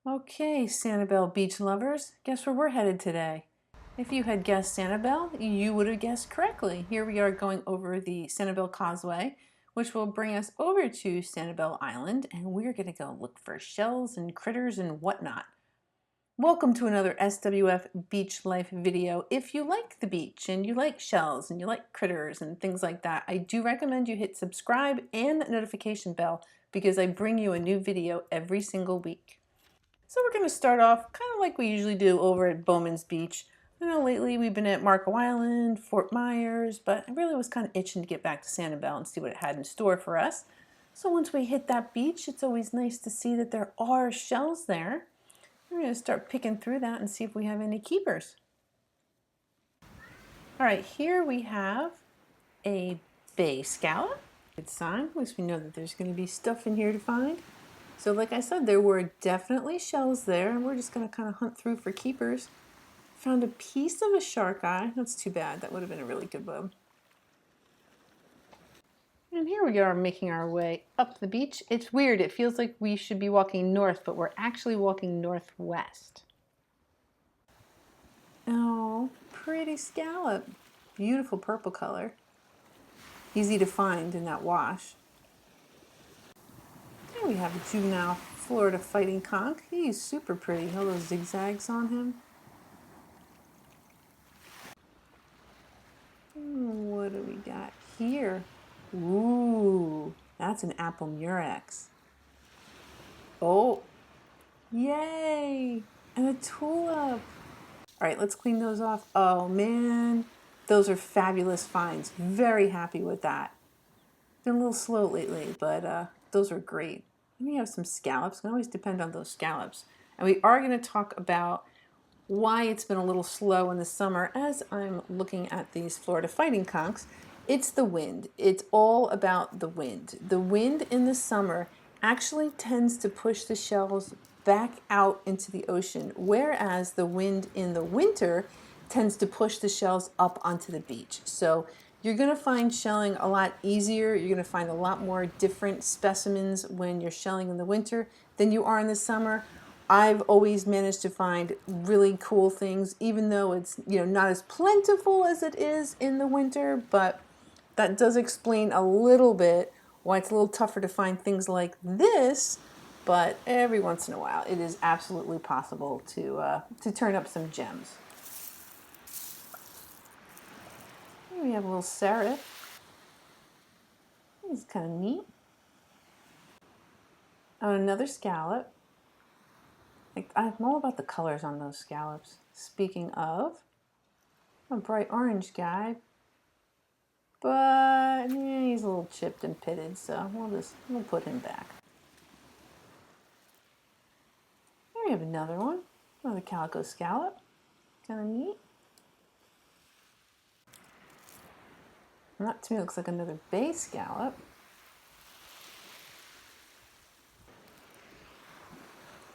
Okay, Sanibel beach lovers, guess where we're headed today? If you had guessed Sanibel, you would have guessed correctly. Here we are going over the Sanibel Causeway, which will bring us over to Sanibel Island, and we're going to go look for shells and critters and whatnot. Welcome to another SWF Beach Life video. If you like the beach and you like shells and you like critters and things like that, I do recommend you hit subscribe and that notification bell because I bring you a new video every single week. So we're going to start off kind of like we usually do over at Bowman's Beach. I know lately we've been at Marco Island, Fort Myers, but I really was kind of itching to get back to Sanibel and see what it had in store for us. So once we hit that beach, it's always nice to see that there are shells there. We're going to start picking through that and see if we have any keepers. All right, here we have a bay scallop. Good sign. At least we know that there's going to be stuff in here to find. So like I said, there were definitely shells there, and we're just going to kind of hunt through for keepers. Found a piece of a shark eye. That's too bad. That would have been a really good one. And here we are making our way up the beach. It's weird. It feels like we should be walking north, but we're actually walking northwest. Oh, pretty scallop. Beautiful purple color. Easy to find in that wash. Here we have a juvenile Florida fighting conch. He's super pretty. All those zigzags on him. What do we got here? Ooh, that's an apple murex. Oh, yay! And a tulip. All right, let's clean those off. Oh man, those are fabulous finds. Very happy with that. Been a little slow lately, but those are great. And we have some scallops. We always depend on those scallops. And we are going to talk about why it's been a little slow in the summer as I'm looking at these Florida fighting conchs. It's the wind. It's all about the wind. The wind in the summer actually tends to push the shells back out into the ocean, whereas the wind in the winter tends to push the shells up onto the beach. So you're going to find shelling a lot easier. You're going to find a lot more different specimens when you're shelling in the winter than you are in the summer. I've always managed to find really cool things, even though it's not as plentiful as it is in the winter, but that does explain a little bit why it's a little tougher to find things like this, but every once in a while it is absolutely possible to turn up some gems. Here we have a little seraph. He's kind of neat. Oh, another scallop. I'm all about the colors on those scallops. Speaking of, a bright orange guy, but yeah, he's a little chipped and pitted, so we'll put him back. Here we have another one, another calico scallop, kind of neat. And that to me looks like another bay scallop.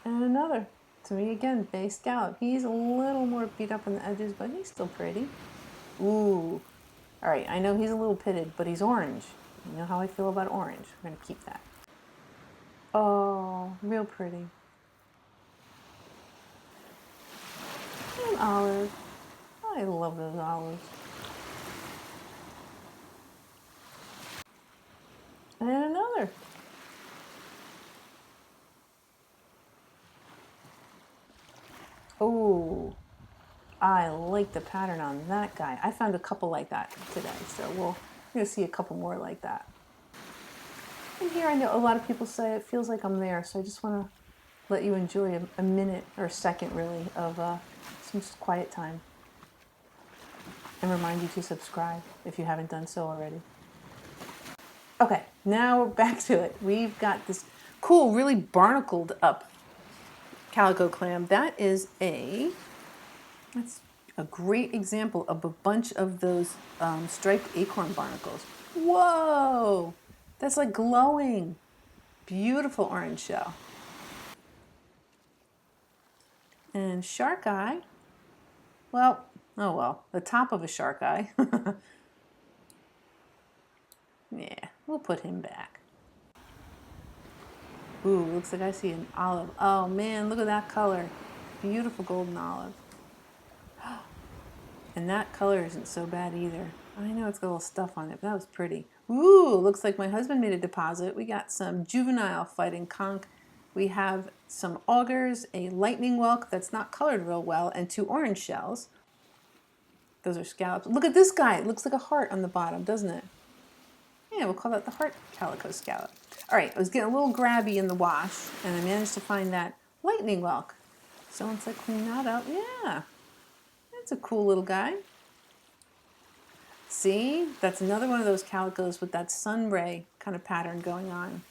And another, to me again, bay scallop. He's a little more beat up on the edges, but he's still pretty. Ooh. All right, I know he's a little pitted, but he's orange. You know how I feel about orange. I'm going to keep that. Oh, real pretty. And olive. I love those olives. And another. Oh, I like the pattern on that guy. I found a couple like that today, so we're going to see a couple more like that. And here I know a lot of people say it feels like I'm there, so I just want to let you enjoy a minute or a second, really, of some quiet time. And remind you to subscribe if you haven't done so already. Okay, now we're back to it. We've got this cool, really barnacled up Calico Clam. That's a great example of a bunch of those striped acorn barnacles. Whoa! That's like glowing. Beautiful orange shell. And shark eye. Well, oh well, the top of a shark eye. Yeah, we'll put him back. Ooh, looks like I see an olive. Oh man, look at that color. Beautiful golden olive. And that color isn't so bad either. I know it's got a little stuff on it, but that was pretty. Ooh, looks like my husband made a deposit. We got some juvenile fighting conch. We have some augers, a lightning whelk that's not colored real well, and 2 orange shells. Those are scallops. Look at this guy. It looks like a heart on the bottom, doesn't it? Yeah, we'll call that the heart calico scallop. All right, I was getting a little grabby in the wash, and I managed to find that lightning whelk. So once I clean that up, yeah, that's a cool little guy. See, that's another one of those calicos with that sunray kind of pattern going on.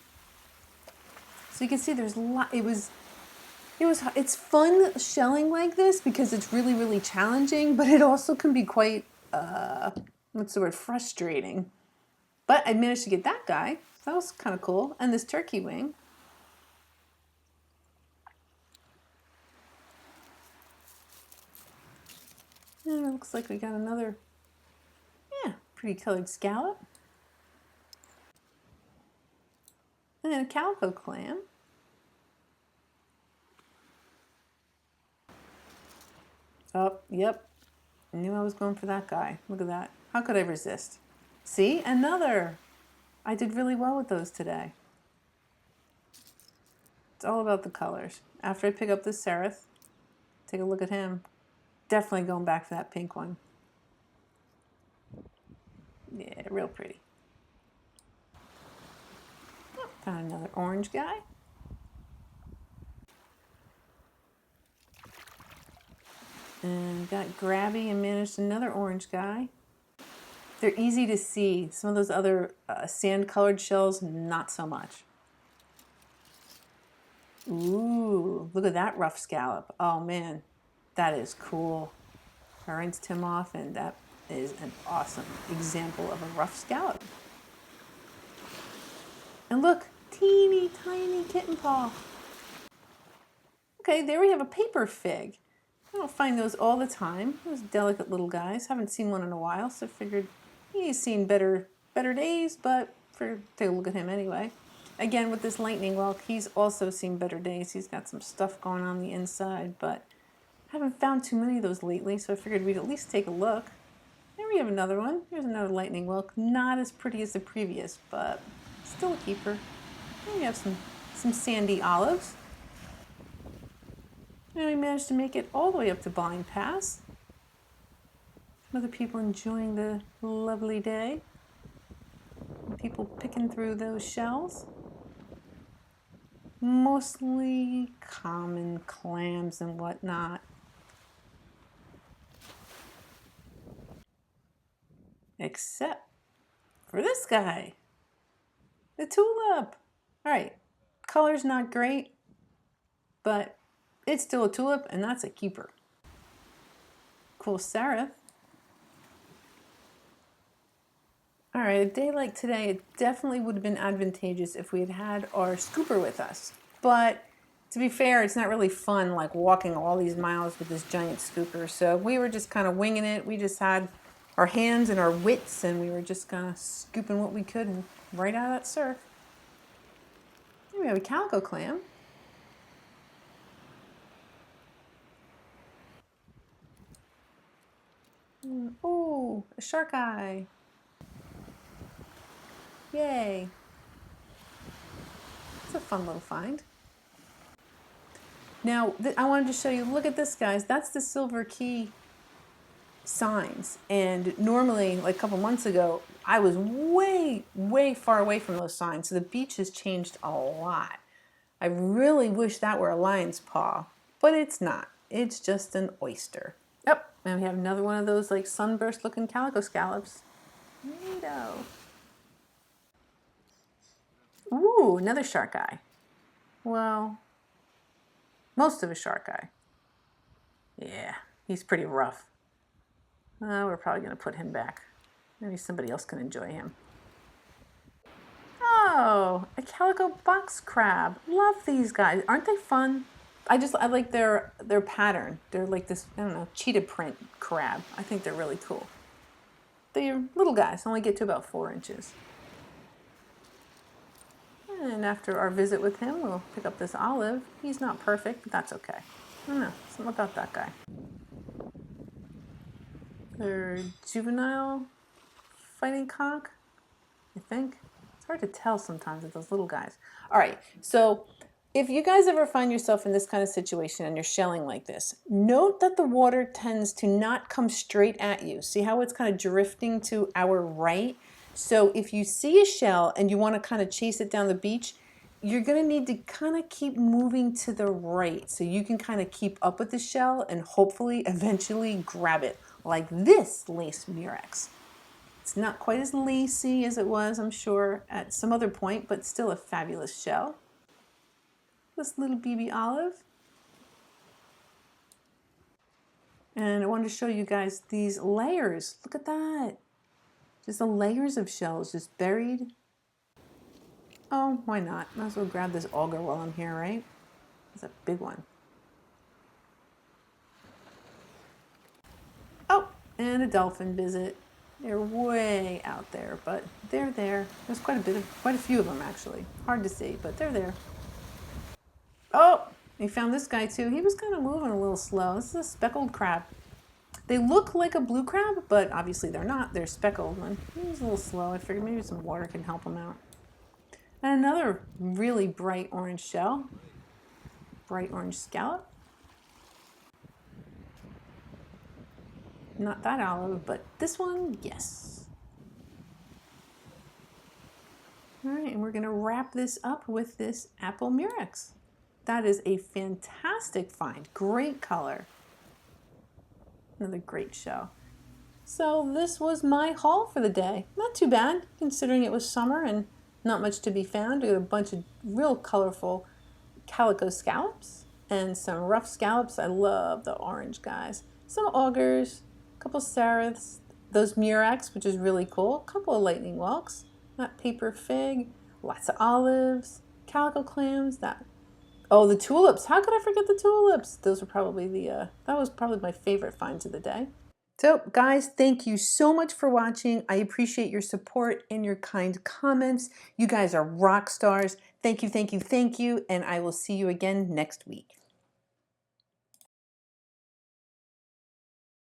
So you can see there's a lot. It's fun shelling like this because it's really, really challenging, but it also can be quite, what's the word, frustrating. But I managed to get that guy. So that was kind of cool. And this turkey wing. And it looks like we got another, yeah, pretty colored scallop. And a calico clam. Oh, yep. I knew I was going for that guy. Look at that. How could I resist? See, another. I did really well with those today. It's all about the colors. After I pick up this seraph, take a look at him. Definitely going back for that pink one. Yeah, real pretty. Oh, found another orange guy. And got grabby and managed another orange guy. They're easy to see. Some of those other sand-colored shells, not so much. Ooh, look at that rough scallop. Oh man, that is cool. I rinsed him off, and that is an awesome example of a rough scallop. And look, teeny tiny kitten paw. Okay, there we have a paper fig. I don't find those all the time. Those delicate little guys. Haven't seen one in a while, so figured he's seen better days, but take a look at him anyway. Again, with this lightning whelk, he's also seen better days. He's got some stuff going on the inside, but I haven't found too many of those lately, so I figured we'd at least take a look. There we have another one. Here's another lightning whelk. Not as pretty as the previous, but still a keeper. Here we have some sandy olives. And we managed to make it all the way up to Blind Pass. Some other people enjoying the lovely day. People picking through those shells. Mostly common clams and whatnot. Except for this guy. The tulip. All right, color's not great, but it's still a tulip, and that's a keeper. Cool seraph. All right, a day like today, it definitely would have been advantageous if we had had our scooper with us. But to be fair, it's not really fun like walking all these miles with this giant scooper. So we were just kind of winging it. We just had our hands and our wits, and we were just kind of scooping what we could and right out of that surf. Here we have a calico clam. Oh, a shark eye. Yay. It's a fun little find. Now, I wanted to show you, look at this, guys. That's the Silver Key signs. And normally, like a couple months ago, I was way, way far away from those signs. So the beach has changed a lot. I really wish that were a lion's paw, but it's not. It's just an oyster. Yep, and we have another one of those like sunburst looking calico scallops. Neato. Ooh, another shark eye. Well, most of a shark eye. Yeah, he's pretty rough. We're probably going to put him back. Maybe somebody else can enjoy him. Oh, a calico box crab. Love these guys. Aren't they fun? I like their pattern. They're like this, I don't know, cheetah print crab. I think they're really cool. They're little guys, only get to about 4 inches. And after our visit with him, we'll pick up this olive. He's not perfect, but that's okay. I don't know, something about that guy. They're juvenile fighting conch, I think. It's hard to tell sometimes with those little guys. All right, so if you guys ever find yourself in this kind of situation and you're shelling like this, note that the water tends to not come straight at you. See how it's kind of drifting to our right? So if you see a shell and you want to kind of chase it down the beach, you're going to need to kind of keep moving to the right so you can kind of keep up with the shell and hopefully eventually grab it, like this lace murex. It's not quite as lacy as it was, I'm sure, at some other point, but still a fabulous shell. This little BB olive. And I wanted to show you guys these layers. Look at that. Just the layers of shells just buried. Oh, why not? Might as well grab this auger while I'm here, right? It's a big one. Oh, and a dolphin visit. They're way out there, but they're there. There's quite a few of them actually. Hard to see, but they're there. Oh, we found this guy too. He was kind of moving a little slow. This is a speckled crab. They look like a blue crab, but obviously they're not. They're speckled. And he was a little slow. I figured maybe some water can help him out. And another really bright orange shell. Bright orange scallop. Not that olive, but this one, yes. All right, and we're gonna wrap this up with this apple murex. That is a fantastic find. Great color. Another great show. So this was my haul for the day. Not too bad, considering it was summer and not much to be found. We got a bunch of real colorful calico scallops and some rough scallops. I love the orange guys. Some augers, a couple serifs, those murex, which is really cool, a couple of lightning whelks, that paper fig, lots of olives, calico clams, oh, the tulips. How could I forget the tulips? Those were probably that was probably my favorite finds of the day. So guys, thank you so much for watching. I appreciate your support and your kind comments. You guys are rock stars. Thank you, thank you, thank you. And I will see you again next week.